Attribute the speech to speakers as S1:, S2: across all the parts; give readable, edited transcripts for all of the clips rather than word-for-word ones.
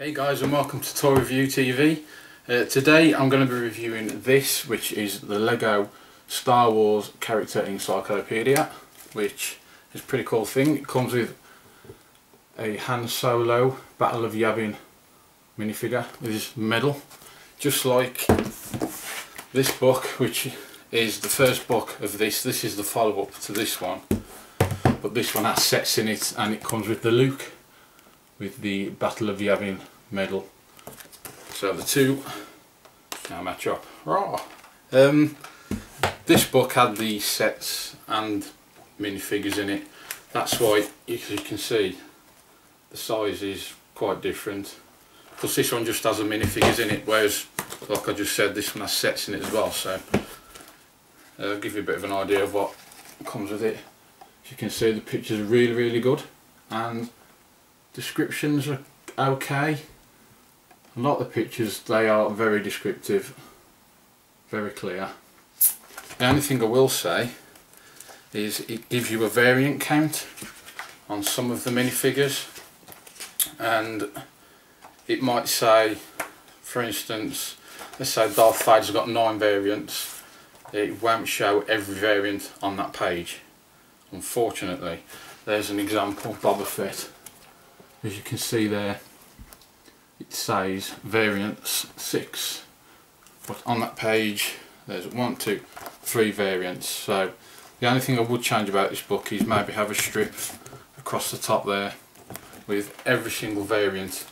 S1: Hey guys, and welcome to Toy Review TV. Today I'm going to be reviewing this, which is the Lego Star Wars Character Encyclopedia, which is a pretty cool thing. It comes with a Han Solo Battle of Yavin minifigure with his medal, just like this book, which is the first book of this. This is the follow-up to this one, but this one has sets in it, and it comes with the Luke with the Battle of Yavin medal. So the two now match up. This book had the sets and minifigures in it. That's why, as you can see, the size is quite different. Plus this one just has the minifigures in it, whereas, like I just said, this one has sets in it as well. So I'll give you a bit of an idea of what comes with it. As you can see, the pictures are really good, and descriptions are okay. A lot of the pictures, they are very descriptive, very clear. The only thing I will say is it gives you a variant count on some of the minifigures, and it might say, for instance, let's say Darth Vader's got 9 variants. It won't show every variant on that page, unfortunately. There's an example, Boba Fett. As you can see there, it says variants 6, but on that page there's 1, 2, 3 variants. So the only thing I would change about this book is maybe have a strip across the top there with every single variant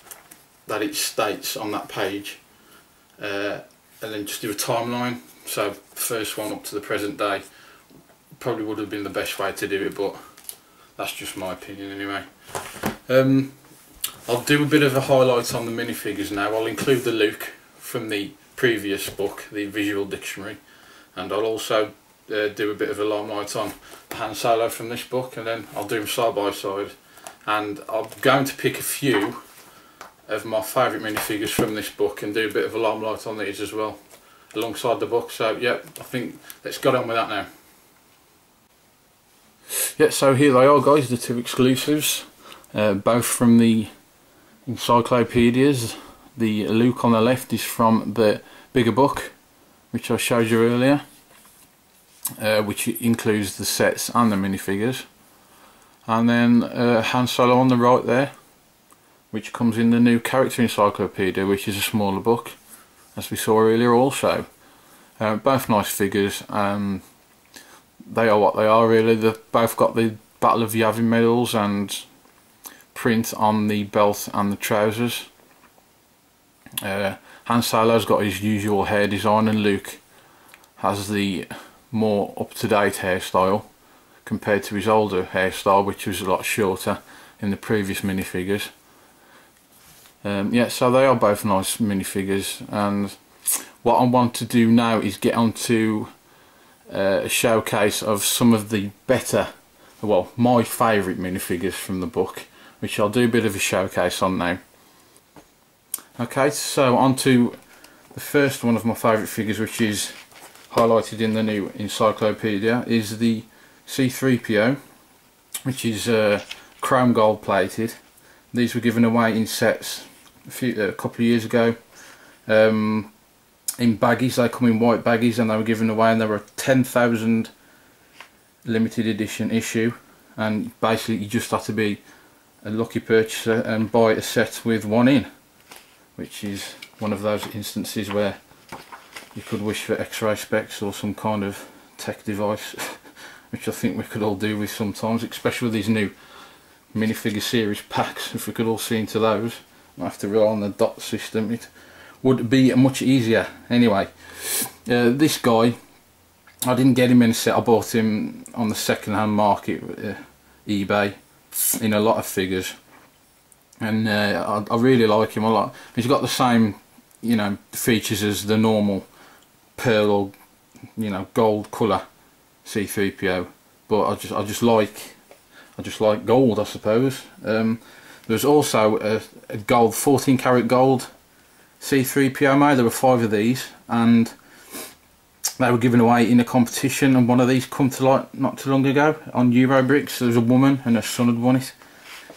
S1: that it states on that page, and then just do a timeline. So first one up to the present day probably would have been the best way to do it, but that's just my opinion anyway. I'll do a bit of a highlight on the minifigures now. I'll include the Luke from the previous book, the visual dictionary, and I'll also do a bit of a limelight on Han Solo from this book, and then I'll do them side by side. And I'm going to pick a few of my favourite minifigures from this book and do a bit of a limelight on these as well, alongside the book. So yeah, I think let's get on with that now. Yeah, so here they are guys, the two exclusives, both from the encyclopedias. The Luke on the left is from the bigger book, which I showed you earlier, which includes the sets and the minifigures. And then Han Solo on the right there, which comes in the new Character Encyclopedia, which is a smaller book, as we saw earlier also. Both nice figures. They are what they are really. They've both got the Battle of Yavin medals and print on the belt and the trousers. Han Solo's got his usual hair design, and Luke has the more up-to-date hairstyle compared to his older hairstyle, which was a lot shorter in the previous minifigures. Yeah, so they are both nice minifigures, and what I want to do now is get onto a showcase of some of the better, well, my favourite minifigures from the book, which I'll do a bit of a showcase on now. Okay, so on to the first one of my favourite figures, which is highlighted in the new encyclopedia, is the C-3PO, which is chrome gold plated. These were given away in sets a couple of years ago, in baggies. They come in white baggies, and they were given away, and they were a 10,000 limited edition issue, and basically you just have to be a lucky purchaser and buy a set with one in, which is one of those instances where you could wish for X-ray specs or some kind of tech device, which I think we could all do with sometimes, especially with these new minifigure series packs. If we could all see into those, not have to rely on the dot system, it would be much easier. Anyway, this guy, I didn't get him in a set. I bought him on the second-hand market, eBay, in a lot of figures, and I really like him a lot. He's got the same, you know, features as the normal pearl or, you know, gold colour C-3PO, but I just like gold, I suppose. There's also a gold 14 karat gold C-3PO made. There were 5 of these, and they were given away in a competition, and one of these come to light not too long ago on Eurobricks. There was a woman and her son had won it.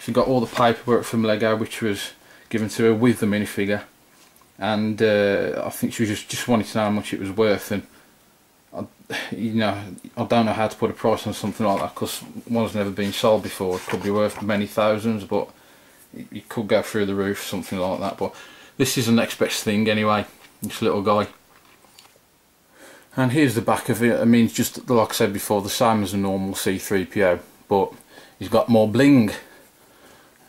S1: She got all the paperwork from Lego, which was given to her with the minifigure, and I think she was just wanted to know how much it was worth. And you know, I don't know how to put a price on something like that because one's never been sold before. It could be worth many thousands, but it could go through the roof, something like that. But this is the next best thing anyway, this little guy. And here's the back of it. I mean, it's just like I said before, the same as a normal C3PO, but he's got more bling.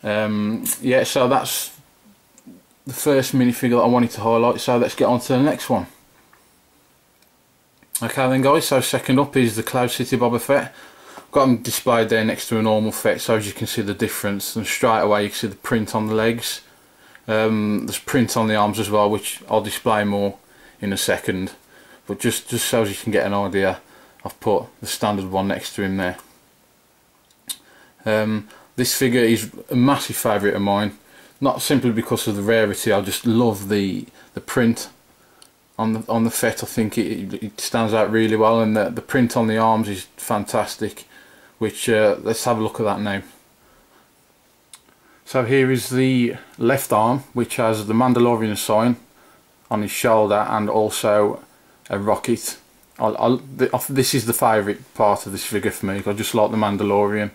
S1: Yeah, so that's the first minifigure that I wanted to highlight, so let's get on to the next one. Okay then guys, so second up is the Cloud City Boba Fett. Got them displayed there next to a normal Fett, so as you can see the difference, and straight away you can see the print on the legs. There's print on the arms as well, which I'll display more in a second, but just so as you can get an idea, I've put the standard one next to him there. This figure is a massive favourite of mine, not simply because of the rarity. I just love the print on the Fett. I think it stands out really well, and the print on the arms is fantastic, which let's have a look at that now. So here is the left arm, which has the Mandalorian sign on his shoulder and also a rocket. This is the favourite part of this figure for me. I just like the Mandalorian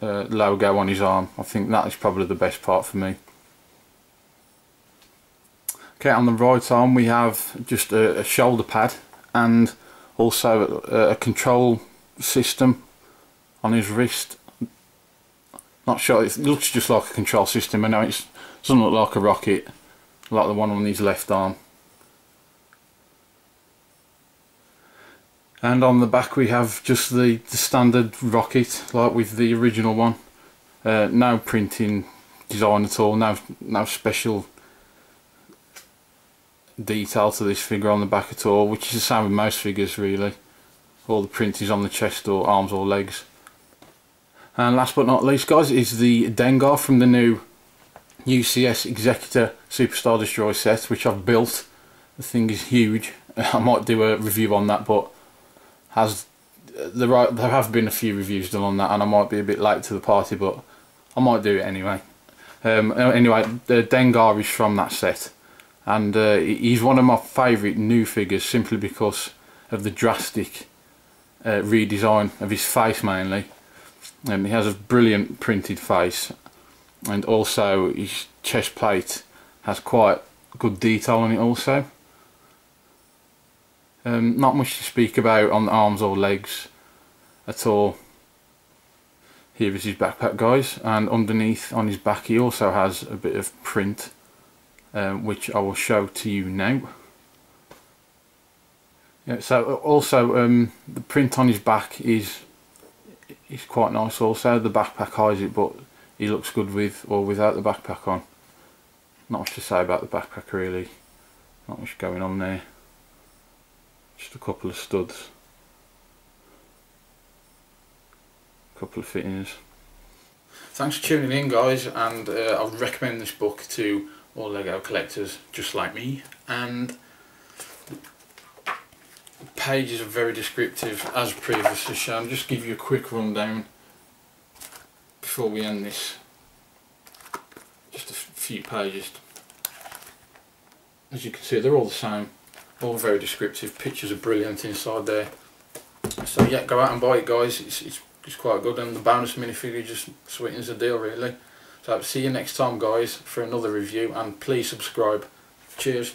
S1: logo on his arm. I think that is probably the best part for me. Okay, on the right arm we have just a shoulder pad and also a control system on his wrist. Not sure, it looks just like a control system. I know it doesn't look like a rocket like the one on his left arm. And on the back we have just the standard rocket, like with the original one. No printing design at all, no special detail to this figure on the back at all, which is the same with most figures really. All the print is on the chest or arms or legs. And last but not least guys is the Dengar from the new UCS Executor Superstar Destroyer set, which I've built. The thing is huge. I might do a review on that, but there have been a few reviews done on that, and I might be a bit late to the party, but I might do it anyway. Anyway, the Dengar is from that set, and he's one of my favourite new figures simply because of the drastic redesign of his face mainly. He has a brilliant printed face, and also his chest plate has quite good detail on it also. Not much to speak about on the arms or legs at all. Here is his backpack guys, and underneath on his back he also has a bit of print, which I will show to you now. Yeah, so also the print on his back is quite nice also. The backpack hides it, but he looks good with or without the backpack on. Not much to say about the backpack really, not much going on there. Just a couple of studs, a couple of fittings. Thanks for tuning in guys, and I would recommend this book to all Lego collectors just like me. And the pages are very descriptive as previously shown. Just give you a quick rundown before we end this. Just a few pages. As you can see, they're all the same. All very descriptive. Pictures are brilliant inside there. So yeah, go out and buy it guys. It's quite good, and the bonus minifigure just sweetens the deal really. So see you next time guys for another review, and please subscribe. Cheers.